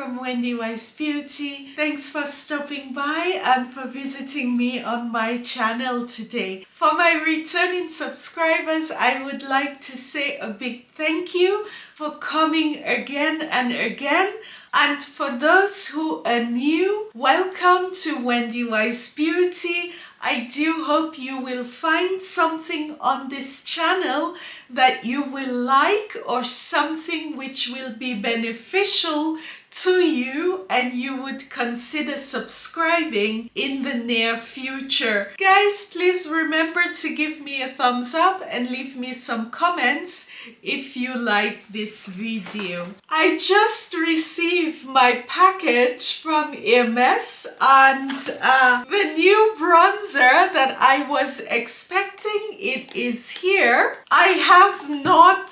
from Wendy Wise Beauty. Thanks for stopping by and for visiting me on my channel today. For my returning subscribers, I would like to say a big thank you for coming again and again. And for those who are new, welcome to Wendy Wise Beauty. I do hope you will find something on this channel that you will like or something which will be beneficial to you and you would consider subscribing in the near future. Guys, please remember to give me a thumbs up and leave me some comments if you like this video. I just received my package from HERMES and the new bronzer that I was expecting, it is here. I have not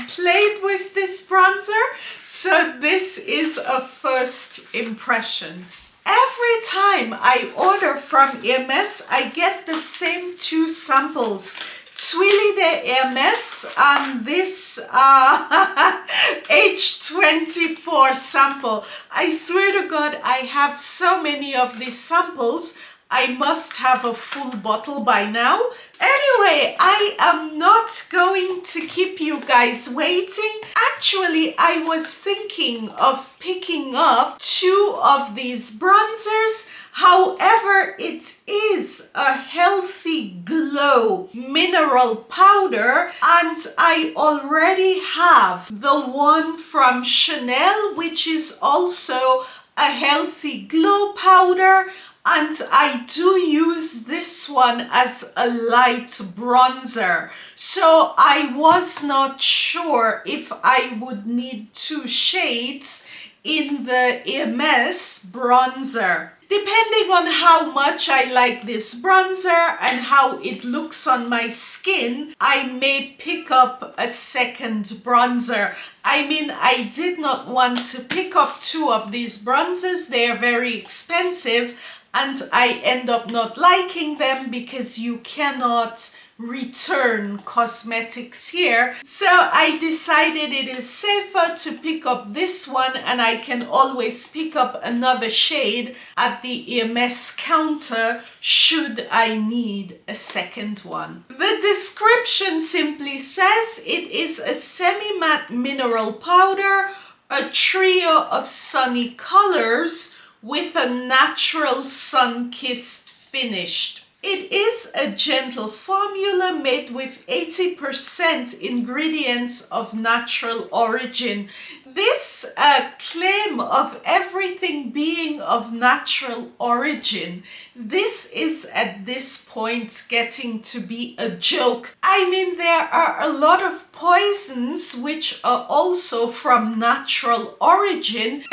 played with this bronzer, so this is a first impressions. Every time I order from HERMES, I get the same two samples. Tuiles de HERMES and this H24 sample. I swear to God, I have so many of these samples. I must have a full bottle by now. Anyway, I am not going to keep you guys waiting. Actually, I was thinking of picking up two of these bronzers. However, it is a healthy glow mineral powder and I already have the one from Chanel, which is also a healthy glow powder. And I do use this one as a light bronzer. So I was not sure if I would need two shades in the HERMES bronzer. Depending on how much I like this bronzer and how it looks on my skin, I may pick up a second bronzer. I mean, I did not want to pick up two of these bronzers. They are very expensive and I end up not liking them because you cannot return cosmetics here. So I decided it is safer to pick up this one and I can always pick up another shade at the HERMES counter should I need a second one. The description simply says it is a semi-matte mineral powder, a trio of sunny colors with a natural sun-kissed finish. It is a gentle formula made with 80% ingredients of natural origin. This claim of everything being of natural origin, this is at this point getting to be a joke. I mean, there are a lot of poisons which are also from natural origin.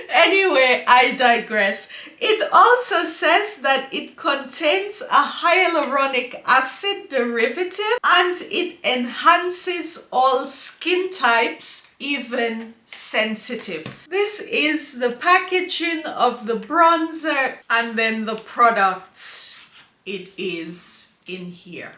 Anyway, I digress. It also says that it contains a hyaluronic acid derivative and it enhances all skin types, even sensitive. This is the packaging of the bronzer and then the product. It is in here.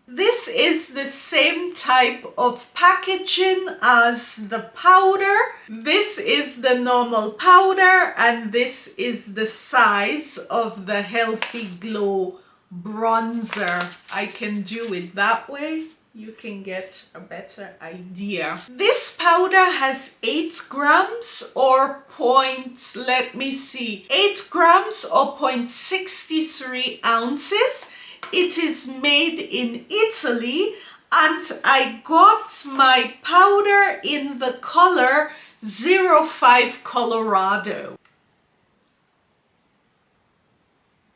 This is the same type of packaging as the powder. This is the normal powder and this is the size of the Healthy Glow bronzer. I can do it that way. You can get a better idea. This powder has 8 grams or 8 grams or 0.63 ounces. It is made in Italy and I got my powder in the color 05 Colorado.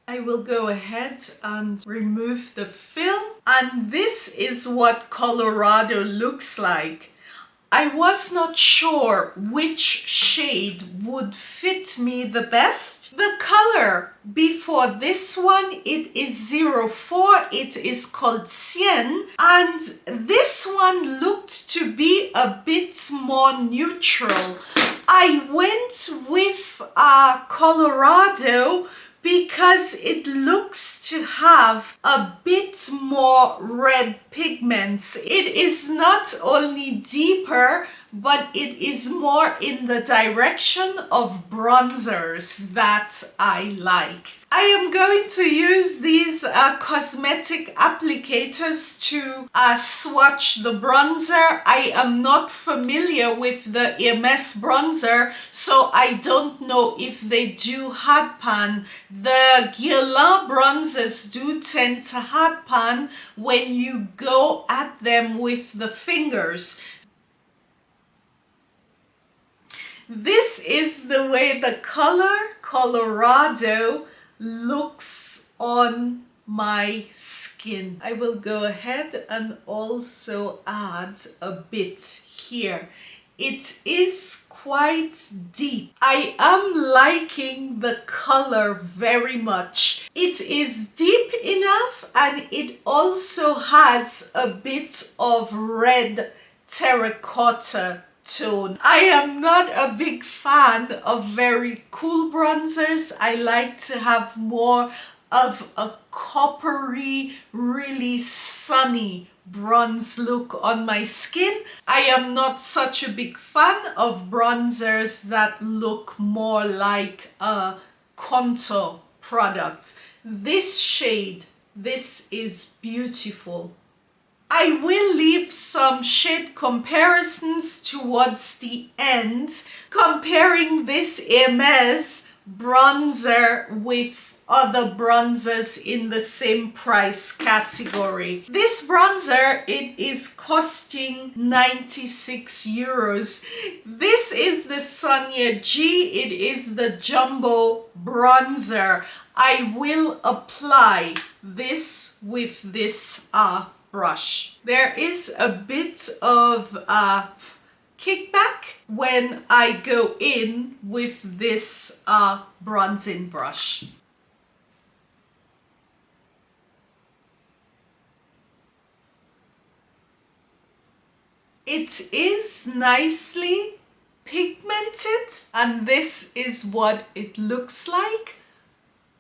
I will go ahead and remove the film and this is what Colorado looks like. I was not sure which shade would fit me the best. The color before this one, it is 04, it is called Sienne, and this one looked to be a bit more neutral. I went with Colorado because it looks to have a bit more red pigments. It is not only deeper, but it is more in the direction of bronzers that I like. I am going to use these cosmetic applicators to swatch the bronzer. I am not familiar with the HERMES bronzer, so I don't know if they do hard pan. The Guerlain bronzers do tend to hard pan when you go at them with the fingers. This is the way the color Colorado looks on my skin. I will go ahead and also add a bit here. It is quite deep. I am liking the color very much. It is deep enough and it also has a bit of red terracotta tone. I am not a big fan of very cool bronzers. I like to have more of a coppery, really sunny bronze look on my skin. I am not such a big fan of bronzers that look more like a contour product. This shade, this is beautiful. I will leave some shade comparisons towards the end, comparing this HERMES bronzer with other bronzers in the same price category. This bronzer, it is costing 96 euros. This is the Sonja G. It is the jumbo bronzer. I will apply this with this brush. There is a bit of kickback when I go in with this bronzing brush. It is nicely pigmented, and this is what it looks like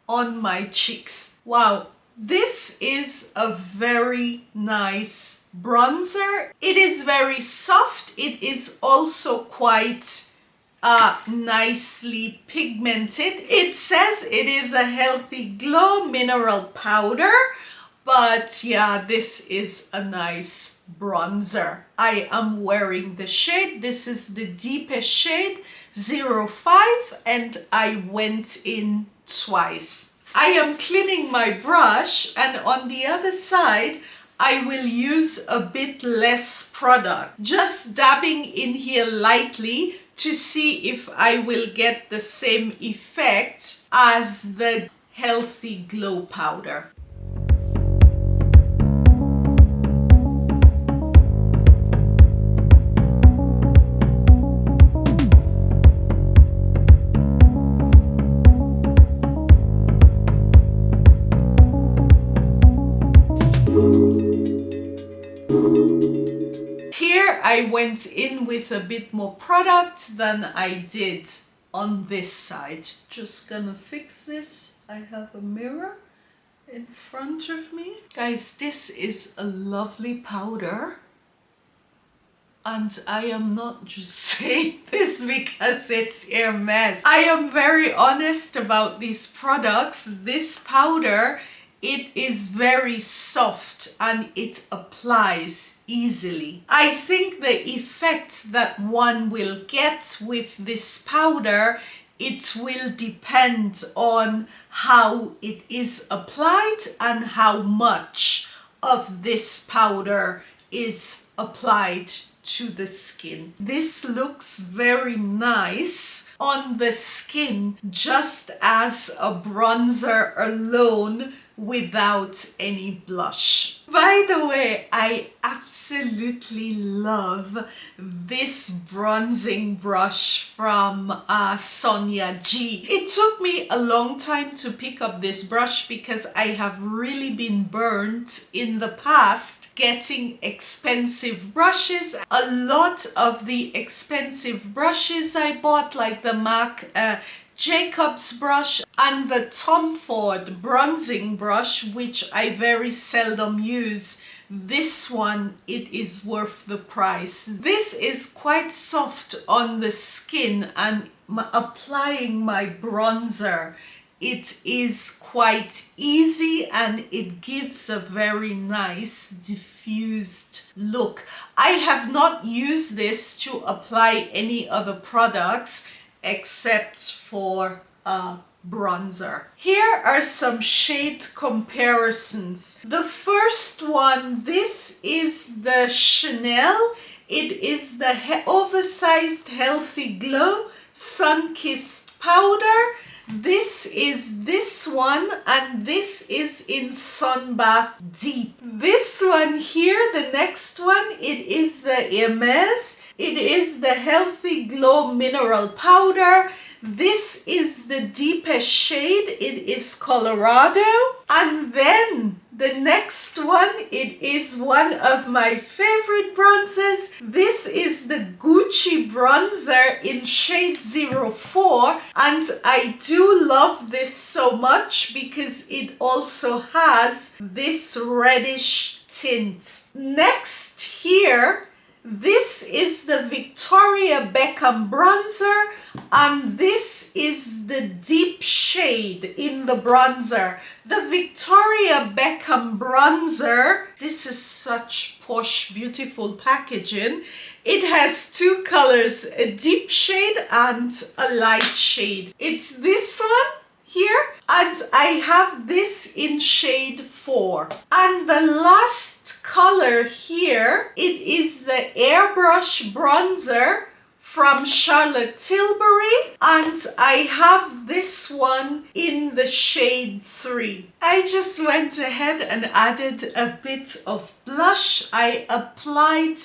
on my cheeks. Wow. This is a very nice bronzer. It is very soft. It is also quite nicely pigmented. It says it is a healthy glow mineral powder, but yeah, this is a nice bronzer. I am wearing the shade. This is the deepest shade, 05, and I went in twice. I am cleaning my brush, and on the other side I will use a bit less product, just dabbing in here lightly to see if I will get the same effect as the healthy glow powder. I went in with a bit more product than I did on this side. Just gonna fix this. I have a mirror in front of me. Guys, this is a lovely powder. And I am not just saying this because it's HERMES. I am very honest about these products. This powder, it is very soft and it applies easily. I think the effect that one will get with this powder, it will depend on how it is applied and how much of this powder is applied to the skin. This looks very nice on the skin just as a bronzer alone without any blush. By the way, I absolutely love this bronzing brush from Sonja G. It took me a long time to pick up this brush because I have really been burnt in the past getting expensive brushes. A lot of the expensive brushes I bought, like the MAC Jacobs brush and the Tom Ford bronzing brush, which I very seldom use, this one, it is worth the price. This is quite soft on the skin, and applying my bronzer, it is quite easy and it gives a very nice diffused look. I have not used this to apply any other products except for bronzer. Here are some shade comparisons. The first one, this is the Chanel. It is the Oversized Healthy Glow Sun-Kissed Powder. This is this one, and this is in Sunbath Deep. This one here, the next one, it is the HERMES. It is the Healthy Glow Mineral Powder. This is the deepest shade. It is Colorado. And then the next one, it is one of my favorite bronzers. This is the Gucci bronzer in shade 04. And I do love this so much because it also has this reddish tint. Next here, this is the Victoria Beckham bronzer, and this is the deep shade in the bronzer. The Victoria Beckham bronzer, this is such posh, beautiful packaging. It has two colors, a deep shade and a light shade. It's this one here, and I have this in shade 4. And the last color here, it is the Airbrush bronzer from Charlotte Tilbury, and I have this one in the shade 3. I just went ahead and added a bit of blush. I applied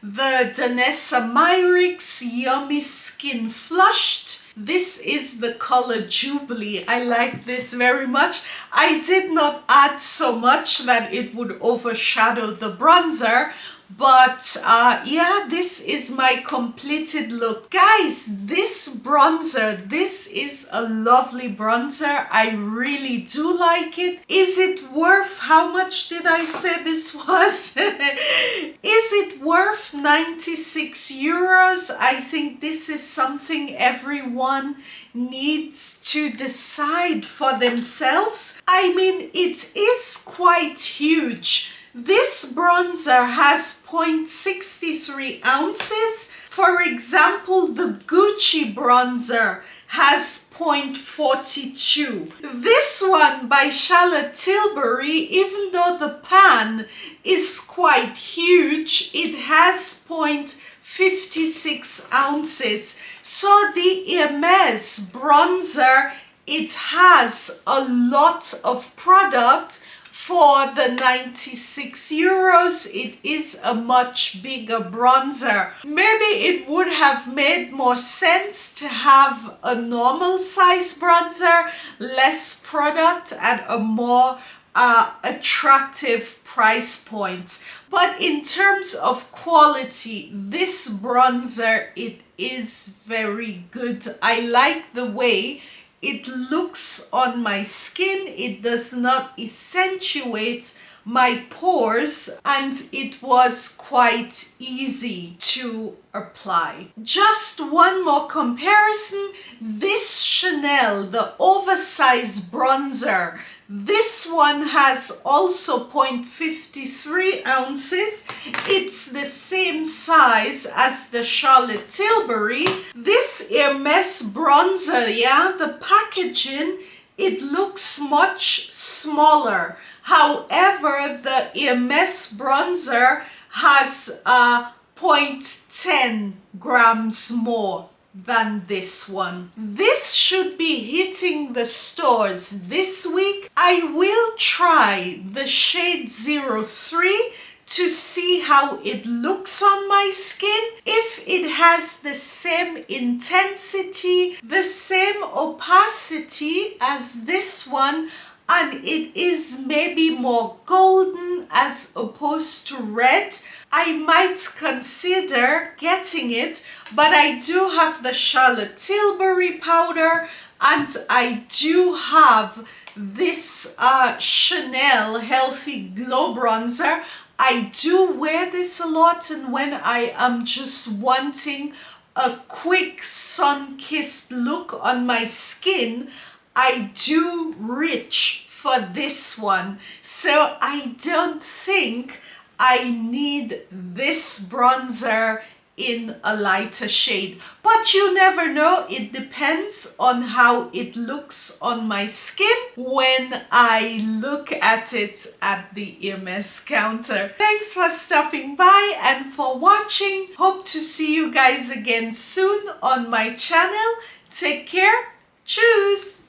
the Danessa Myricks Yummy Skin Flushed. This is the color Jubilee. I like this very much. I did not add so much that it would overshadow the bronzer, but yeah, this is my completed look. Guys, this bronzer, this is a lovely bronzer. I really do like it. Is it worth, how much did I say this was? Is it worth 96 euros? I think this is something everyone needs to decide for themselves. I mean, it is quite huge. This bronzer has 0.63 ounces. For example, the Gucci bronzer has 0.42. This one by Charlotte Tilbury, even though the pan is quite huge, it has 0.56 ounces. So the HERMES bronzer, it has a lot of product. For the 96 euros, it is a much bigger bronzer. Maybe it would have made more sense to have a normal size bronzer, less product, at a more attractive price point. But in terms of quality, this bronzer, it is very good. I like the way it looks on my skin. It does not accentuate my pores, and it was quite easy to apply. Just one more comparison. This Chanel, the oversized bronzer, this one has also 0.53 ounces. It's the same size as the Charlotte Tilbury. This HERMES bronzer, yeah, the packaging, it looks much smaller. However, the HERMES bronzer has 0.10 grams more than this one. This should be hitting the stores this week. I will try the shade 03 to see how it looks on my skin. If it has the same intensity, the same opacity as this one, and it is maybe more golden as opposed to red, I might consider getting it. But I do have the Charlotte Tilbury powder, and I do have this Chanel Healthy Glow Bronzer. I do wear this a lot, and when I am just wanting a quick sun-kissed look on my skin, I do reach for this one. So I don't think I need this bronzer in a lighter shade, but you never know. It depends on how it looks on my skin when I look at it at the HERMES counter. Thanks for stopping by and for watching. Hope to see you guys again soon on my channel. Take care. Tschüss.